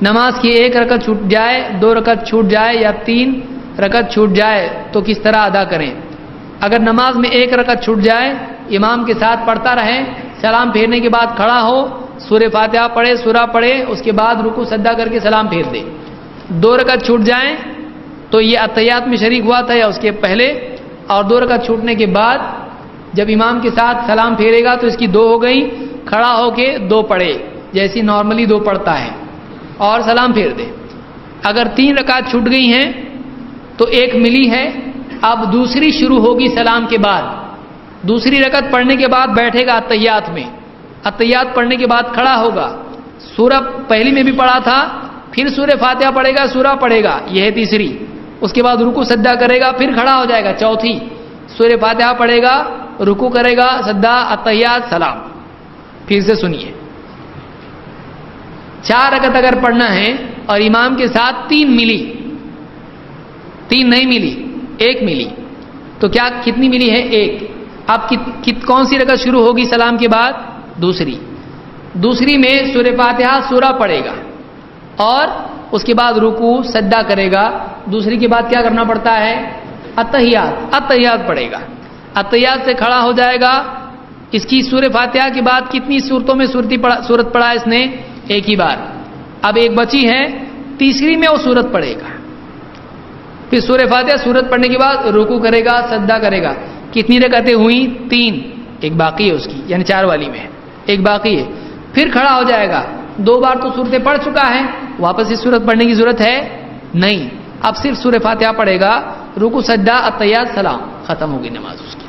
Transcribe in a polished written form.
نماز کی ایک رکعت چھوٹ جائے، 2 رکعت چھوٹ جائے یا 3 رکعت چھوٹ جائے تو کس طرح ادا کریں؟ اگر نماز میں ایک رکعت چھوٹ جائے، امام کے ساتھ پڑھتا رہے، سلام پھیرنے کے بعد کھڑا ہو، سورہ فاتحہ پڑھے، سورہ پڑھے، اس کے بعد رکوع سجدہ کر کے سلام پھیر دے۔ 2 رکعت چھوٹ جائیں تو یہ اتحیات میں شریک ہوا تھا یا اس کے پہلے، اور 2 رکعت چھوٹنے کے بعد جب امام کے ساتھ سلام پھیرے گا تو اس کی 2 ہو گئی، کھڑا ہو کے 2 پڑھے جیسی نارملی 2 پڑھتا ہے اور سلام پھیر دے۔ اگر 3 رکعت چھوٹ گئی ہیں تو 1 ملی ہے، اب دوسری شروع ہوگی سلام کے بعد، دوسری رکعت پڑھنے کے بعد بیٹھے گا اتحیات میں، اتحیات پڑھنے کے بعد کھڑا ہوگا، سورہ پہلی میں بھی پڑھا تھا، پھر سورہ فاتحہ پڑھے گا، سورہ پڑھے گا، یہ ہے تیسری، اس کے بعد رکوع سجدہ کرے گا، پھر کھڑا ہو جائے گا، چوتھی، سورہ فاتحہ پڑھے گا، رکوع کرے گا، سجدہ، اتحیات، سلام۔ پھر سے سنیے، 4 رکعت اگر پڑھنا ہے اور امام کے ساتھ 3 ملی، 3 نہیں ملی، 1 ملی، تو کیا کتنی ملی ہے؟ 1۔ اب کون سی رکعت شروع ہوگی سلام کے بعد؟ دوسری میں سورہ فاتحہ سورہ پڑھے گا اور اس کے بعد رکوع سجدہ کرے گا، دوسری کے بعد کیا کرنا پڑتا ہے؟ اتحیات پڑھے گا، اتحیات سے کھڑا ہو جائے گا۔ اس کی سورہ فاتحہ کے بعد کتنی صورتوں میں سورت پڑھا اس نے؟ 1 ہی بار، اب 1 بچی ہے، تیسری میں وہ سورت پڑھے گا، پھر سورہ فاتحہ سورت پڑھنے کے بعد رکوع کرے گا، سجدہ کرے گا۔ کتنی رکعتیں ہوئیں؟ 3، 1 باقی ہے اس کی، یعنی 4 والی میں 1 باقی ہے، پھر کھڑا ہو جائے گا، 2 بار تو سورتیں پڑھ چکا ہے، واپس اس سورت پڑھنے کی ضرورت ہے نہیں، اب صرف سورہ فاتحہ پڑھے گا، رکوع سجدہ اتحیات سلام، ختم ہوگی نماز اس کی۔